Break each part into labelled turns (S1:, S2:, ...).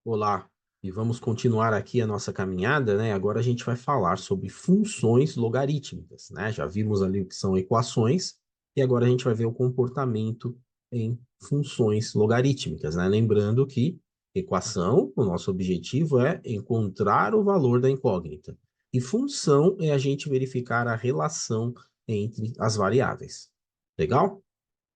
S1: Olá, e vamos continuar aqui a nossa caminhada, né? Agora a gente vai falar sobre funções logarítmicas, né? Já vimos ali o que são equações, e agora a gente vai ver o comportamento em funções logarítmicas, né? Lembrando que equação, o nosso objetivo é encontrar o valor da incógnita, e função é a gente verificar a relação entre as variáveis. Legal?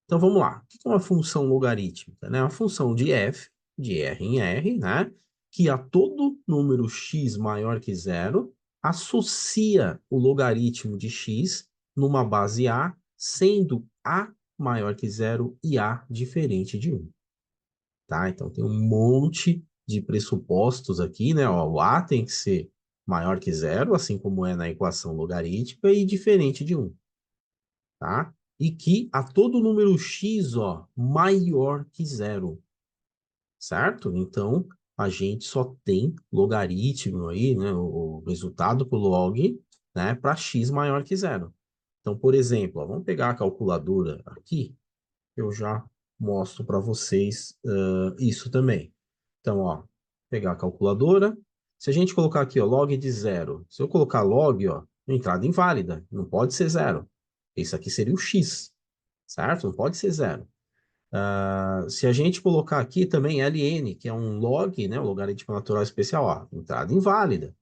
S1: Então vamos lá. O que é uma função logarítmica, né? Uma função de f, de r em r, né? Que a todo número x maior que zero associa o logaritmo de x numa base a, sendo a maior que zero e a diferente de 1. Tá? Então tem um monte de pressupostos aqui, né? Ó, o a tem que ser maior que zero, assim como é na equação logarítmica, e diferente de 1. Tá? E que a todo número x, ó, maior que zero, certo? Então, a gente só tem logaritmo aí, né, o resultado pro log, né, para x maior que zero. Então, por exemplo, ó, vamos pegar a calculadora aqui, eu já mostro para vocês isso também. Então, ó, pegar a calculadora, se a gente colocar aqui, ó, log de zero, se eu colocar log, ó, entrada inválida, não pode ser zero. Isso aqui seria o x, certo? Não pode ser zero. Se a gente colocar aqui também ln, que é um log, né, o logaritmo natural especial, ó, entrada inválida,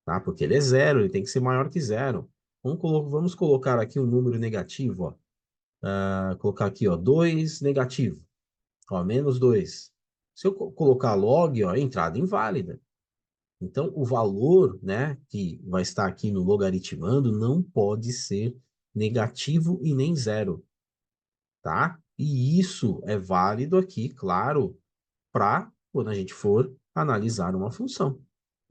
S1: tá? Porque ele é zero, ele tem que ser maior que zero. Vamos colocar aqui um número negativo, ó. Colocar aqui, ó, 2 negativo, ó, menos 2. Se eu colocar log, ó, entrada inválida. Então, o valor, né, que vai estar aqui no logaritmando não pode ser negativo e nem zero, tá? E isso é válido aqui, claro, para quando a gente for analisar uma função.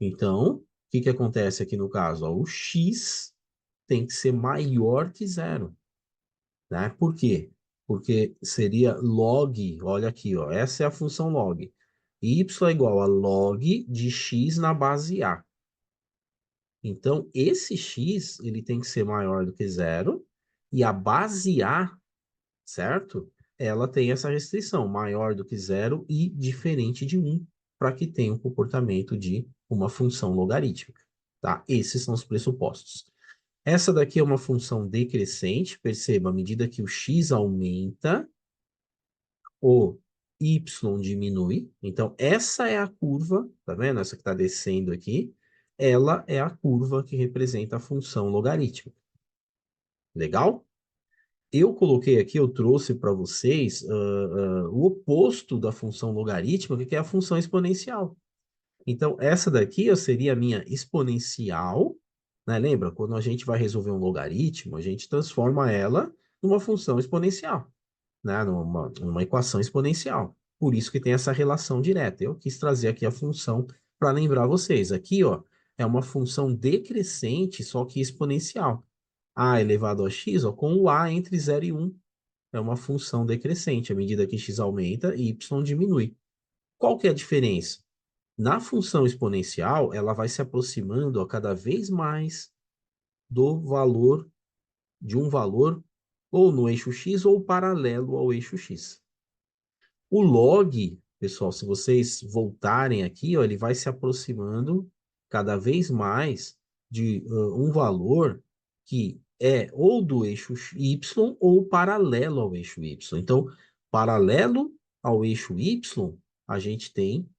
S1: Então, o que que acontece aqui no caso? Ó, o x tem que ser maior que zero, né? Por quê? Porque seria log, olha aqui, ó, essa é a função log. Y é igual a log de x na base a. Então, esse x, ele tem que ser maior do que zero, e a base a, certo? Ela tem essa restrição, maior do que zero e diferente de 1, para que tenha um comportamento de uma função logarítmica, tá? Esses são os pressupostos. Essa daqui é uma função decrescente, perceba, à medida que o x aumenta, o y diminui. Então, essa é a curva, tá vendo? Essa que está descendo aqui, ela é a curva que representa a função logarítmica. Legal? Eu coloquei aqui, eu trouxe para vocês o oposto da função logarítmica, que é a função exponencial. Então, essa daqui seria a minha exponencial, né? Lembra, quando a gente vai resolver um logaritmo, a gente transforma ela numa função exponencial, né? Numa equação exponencial. Por isso que tem essa relação direta. Eu quis trazer aqui a função para lembrar vocês. Aqui, ó, é uma função decrescente, só que exponencial. A elevado a x, ó, com o a entre 0 e 1. É uma função decrescente. À medida que x aumenta, y diminui. Qual que é a diferença? Na função exponencial, ela vai se aproximando a cada vez mais do valor, de um valor, ou no eixo x ou paralelo ao eixo x. O log, pessoal, se vocês voltarem aqui, ó, ele vai se aproximando cada vez mais de um valor que é ou do eixo y ou paralelo ao eixo y. Então, paralelo ao eixo y, a gente tem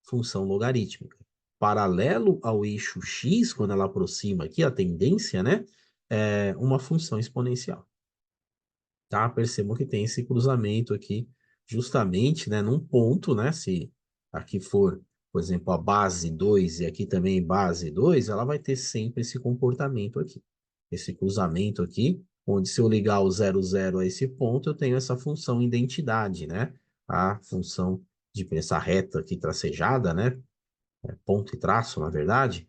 S1: função logarítmica. Paralelo ao eixo x, quando ela aproxima aqui, a tendência, né, é uma função exponencial. Tá? Percebam que tem esse cruzamento aqui, justamente, né, num ponto, né, se aqui for, por exemplo, a base 2 e aqui também base 2, ela vai ter sempre esse comportamento aqui. Esse cruzamento aqui, onde se eu ligar o 0, 0 a esse ponto, eu tenho essa função identidade, né? A função de essa reta aqui tracejada, né? Ponto e traço, na verdade,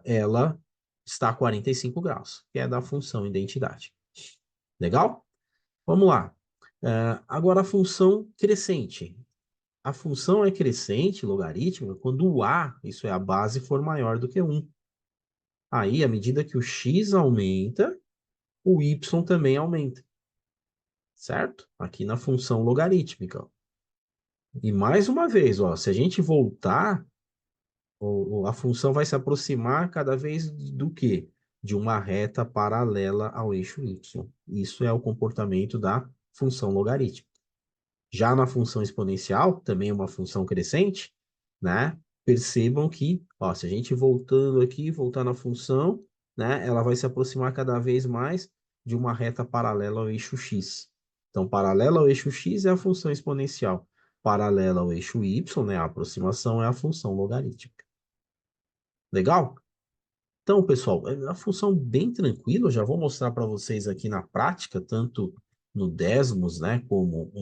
S1: ela está a 45 graus, que é da função identidade. Legal? Vamos lá. Agora a função crescente. A função é crescente, logarítmica, quando o a, isso é a base, for maior do que 1. Aí, à medida que o x aumenta, o y também aumenta. Certo? Aqui na função logarítmica. Ó. E mais uma vez, ó, se a gente voltar, a função vai se aproximar cada vez do quê? De uma reta paralela ao eixo y. Isso é o comportamento da função logarítmica. Já na função exponencial, também uma função crescente, né? Percebam que, ó, se a gente voltando aqui, voltar na função, né, ela vai se aproximar cada vez mais de uma reta paralela ao eixo x. Então, paralela ao eixo x é a função exponencial. Paralela ao eixo y, né, a aproximação é a função logarítmica. Legal? Então, pessoal, é uma função bem tranquila. Eu já vou mostrar para vocês aqui na prática, tanto no Desmos, né, como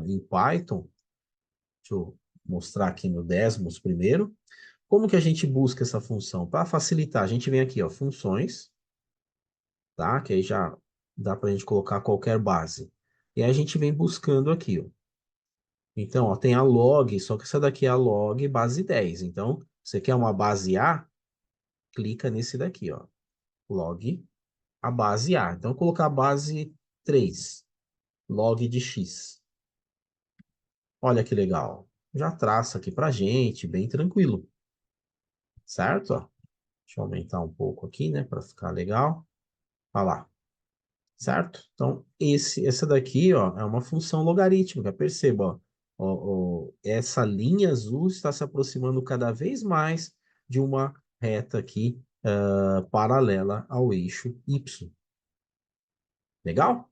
S1: em Python. Deixa eu mostrar aqui no Desmos primeiro. Como que a gente busca essa função? Para facilitar, a gente vem aqui, ó, funções, tá? Que aí já dá para a gente colocar qualquer base. E aí a gente vem buscando aqui, ó. Então, ó, tem a log, só que essa daqui é a log base 10. Então, você quer uma base A? Clica nesse daqui, ó. Log a base A. Então, eu vou colocar a base 3, log de x. Olha que legal. Já traça aqui para gente, bem tranquilo. Certo? Ó, deixa eu aumentar um pouco aqui, né, para ficar legal. Olha lá. Certo? Então, essa daqui, ó, é uma função logarítmica. Perceba, ó, essa linha azul está se aproximando cada vez mais de uma reta aqui, paralela ao eixo y. Legal?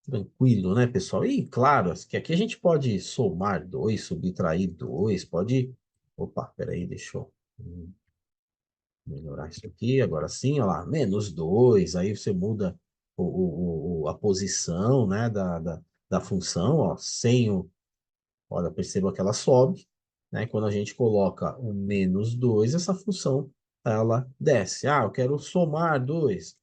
S1: Tranquilo, né, pessoal? E claro, que aqui a gente pode somar dois, subtrair dois, pode. Opa, peraí, deixa eu melhorar isso aqui. Agora sim, olha lá, menos dois, aí você muda a posição, né, da função, ó, sem o. Olha, perceba que ela sobe, né? Quando a gente coloca o menos dois, essa função ela desce. Ah, eu quero somar dois.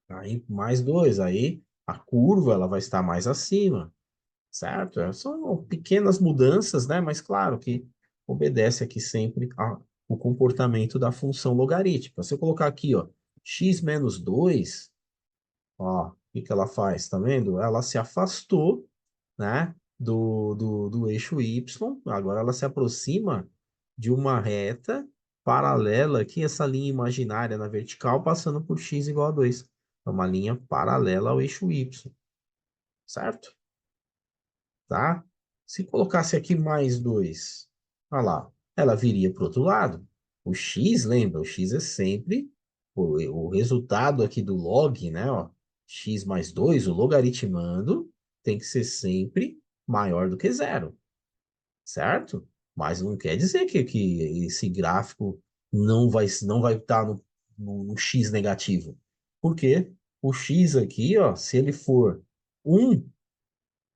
S1: Aí mais dois, aí a curva ela vai estar mais acima, certo? São pequenas mudanças, né? Mas claro que obedece aqui sempre o comportamento da função logarítmica. Se eu colocar aqui, ó, x menos 2, ó, o que que ela faz? Tá vendo? Ela se afastou, né, do eixo y, agora ela se aproxima de uma reta paralela aqui, essa linha imaginária na vertical, passando por x igual a 2. É uma linha paralela ao eixo y, certo? Tá? Se colocasse aqui mais 2, olha lá, ela viria para o outro lado. O x, lembra, o x é sempre o resultado aqui do log, né? Ó, x mais 2, o logaritmando, tem que ser sempre maior do que zero, certo? Mas não quer dizer que esse gráfico não vai estar no x negativo. Porque o x aqui, ó, se ele for 1,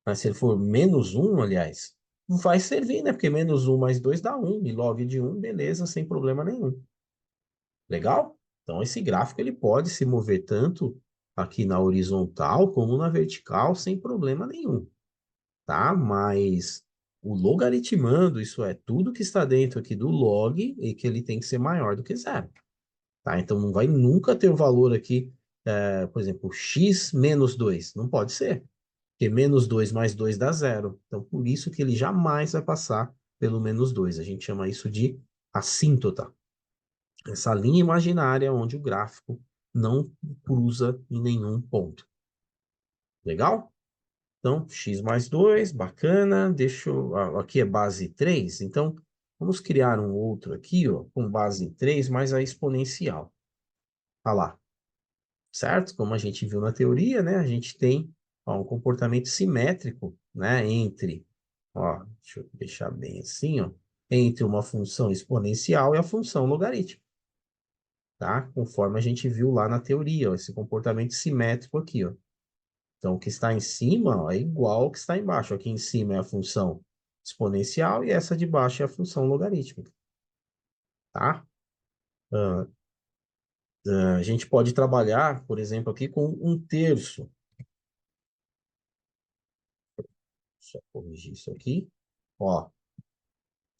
S1: mas se ele for menos um, aliás, vai servir, né? Porque menos um mais 2 dá um. E log de um, beleza, sem problema nenhum. Legal? Então, esse gráfico ele pode se mover tanto aqui na horizontal como na vertical sem problema nenhum, tá? Mas o logaritmando, isso é, tudo que está dentro aqui do log, e que ele tem que ser maior do que zero, tá? Então, não vai nunca ter o valor aqui, por exemplo, x menos 2. Não pode ser. Porque menos 2 mais 2 dá zero. Então, por isso que ele jamais vai passar pelo menos 2. A gente chama isso de assíntota. Essa linha imaginária onde o gráfico não cruza em nenhum ponto. Legal? Então, x mais 2, bacana. Deixa eu. Aqui é base 3. Então, vamos criar um outro aqui, ó, com base 3, mas a exponencial. Olha lá. Certo? Como a gente viu na teoria, né? A gente tem, ó, um comportamento simétrico, né? Entre, ó, deixa eu deixar bem assim, ó, entre uma função exponencial e a função logarítmica, tá? Conforme a gente viu lá na teoria, ó, esse comportamento simétrico aqui, ó. Então, o que está em cima, ó, é igual ao que está embaixo. Aqui em cima é a função exponencial e essa de baixo é a função logarítmica, tá? Ah, a gente pode trabalhar, por exemplo, aqui com um terço. Deixa eu corrigir isso aqui. Ó,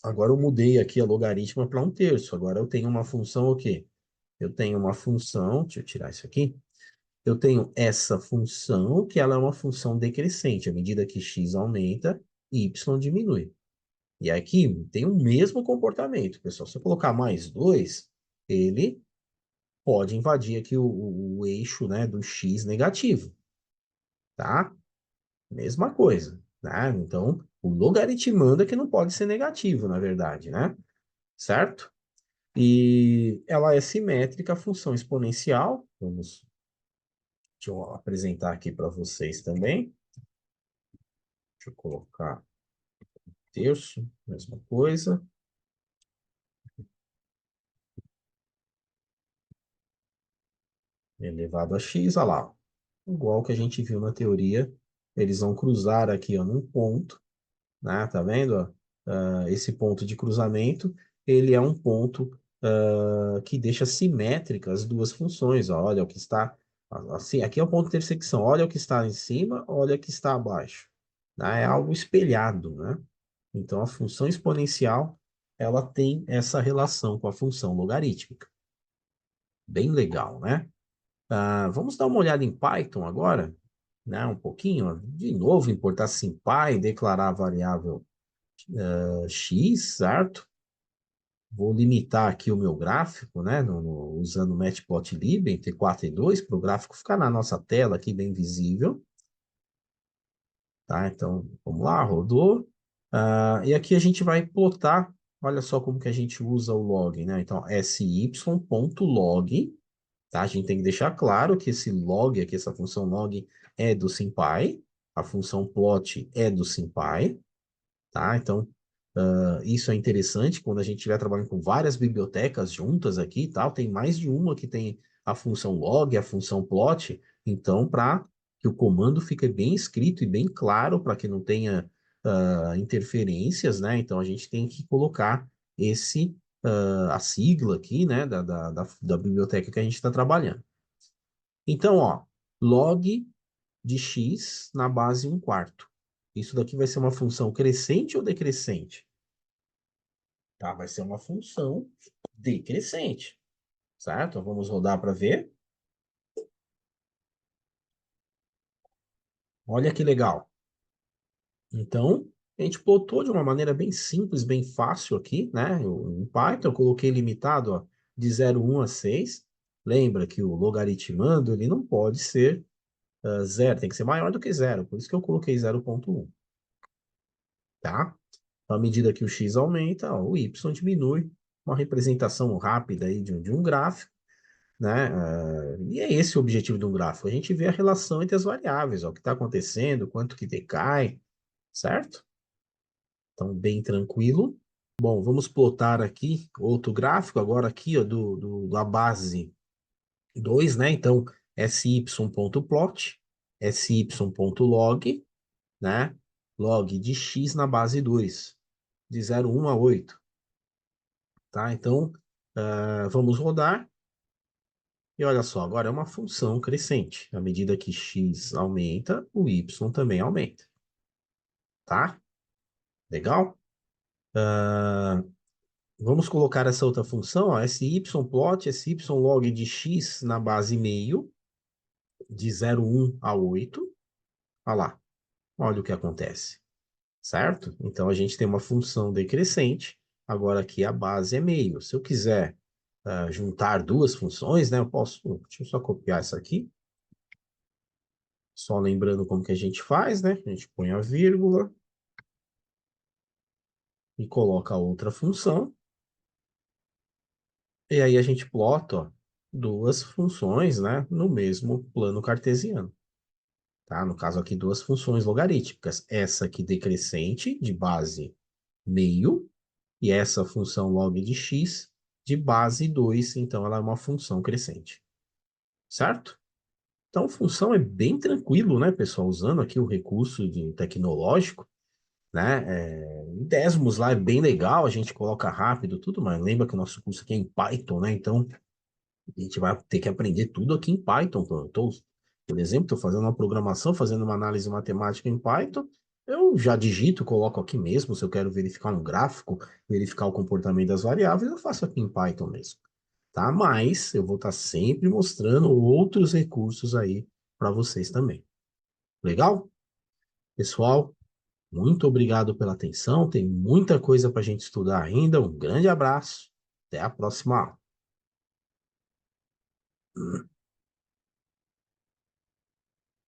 S1: agora eu mudei aqui a logaritma para um terço. Agora eu tenho uma função o quê? Eu tenho uma função, deixa eu tirar isso aqui. Eu tenho essa função, que ela é uma função decrescente. À medida que x aumenta, y diminui. E aqui tem o mesmo comportamento, pessoal. Se eu colocar mais 2, ele pode invadir aqui o eixo, né, do x negativo, tá? Mesma coisa, né? Então, o logaritmando é que não pode ser negativo, na verdade, né? Certo? E ela é simétrica à função exponencial. Deixa eu apresentar aqui para vocês também. Deixa eu colocar terço, mesma coisa. Elevado a x, olha lá. Igual que a gente viu na teoria, eles vão cruzar aqui, ó, num ponto, né? Tá vendo? Ó? Esse ponto de cruzamento, ele é um ponto que deixa simétricas as duas funções. Ó. Olha o que está assim, aqui é o ponto de intersecção. Olha o que está em cima, olha o que está abaixo. Né? É algo espelhado, né? Então a função exponencial ela tem essa relação com a função logarítmica. Bem legal, né? Vamos dar uma olhada em Python agora, né? Um pouquinho. De novo, importar SymPy, declarar a variável x, certo? Vou limitar aqui o meu gráfico, né? Usando o Matplotlib entre 4 e 2, para o gráfico ficar na nossa tela aqui bem visível. Tá? Então, vamos lá, rodou. E aqui a gente vai plotar, olha só como que a gente usa o log, né? Então, sy.log, tá? A gente tem que deixar claro que esse log aqui, essa função log é do SymPy, a função plot é do SymPy, tá? Então, isso é interessante quando a gente estiver trabalhando com várias bibliotecas juntas aqui e tal, tem mais de uma que tem a função log, a função plot, então, para que o comando fique bem escrito e bem claro, para que não tenha interferências, né? Então, a gente tem que colocar a sigla aqui, né, da biblioteca que a gente está trabalhando. Então, ó, log de x na base 1/4. Isso daqui vai ser uma função crescente ou decrescente? Tá? Vai ser uma função decrescente, certo? Vamos rodar para ver. Olha que legal. Então, a gente botou de uma maneira bem simples, bem fácil aqui, né? Em Python, eu coloquei limitado, ó, de 0,1 a 6. Lembra que o logaritmando, ele não pode ser 0, tem que ser maior do que 0. Por isso que eu coloquei 0,1, tá? Então, à medida que o x aumenta, ó, o y diminui. Uma representação rápida aí de um gráfico, né? E é esse o objetivo de um gráfico. A gente vê a relação entre as variáveis, ó, o que está acontecendo, quanto que decai, certo? Então, bem tranquilo. Bom, vamos plotar aqui outro gráfico, agora aqui, ó, da base 2, né? Então, sy.plot, sy.log, né? Log de x na base 2, de 0,1 a 8, tá? Então, vamos rodar. E olha só, agora é uma função crescente. À medida que x aumenta, o y também aumenta, tá? Legal? Ah, vamos colocar essa outra função, ó, syplot, log de x na base meio, de 0,1 a 8. Olha lá, olha o que acontece, certo? Então, a gente tem uma função decrescente, agora aqui a base é meio. Se eu quiser juntar duas funções, né, eu posso, deixa eu só copiar essa aqui, só lembrando como que a gente faz, né? A gente põe a vírgula e coloca a outra função. E aí a gente plota, ó, duas funções, né, no mesmo plano cartesiano. Tá? No caso aqui, duas funções logarítmicas. Essa aqui decrescente, de base meio, e essa função log de x, de base 2. Então, ela é uma função crescente. Certo? Então, a função é bem tranquilo, né, pessoal? Usando aqui o recurso tecnológico, né? Em Desmos lá é bem legal, a gente coloca rápido tudo, mas lembra que o nosso curso aqui é em Python, né? Então, a gente vai ter que aprender tudo aqui em Python. Por exemplo, estou fazendo uma programação, fazendo uma análise matemática em Python, eu já digito, coloco aqui mesmo, se eu quero verificar um gráfico, verificar o comportamento das variáveis, eu faço aqui em Python mesmo, tá? Mas eu vou estar sempre mostrando outros recursos aí para vocês também. Legal? Pessoal, Muito obrigado pela atenção, tem muita coisa para a gente estudar ainda. Um grande abraço, até a próxima aula.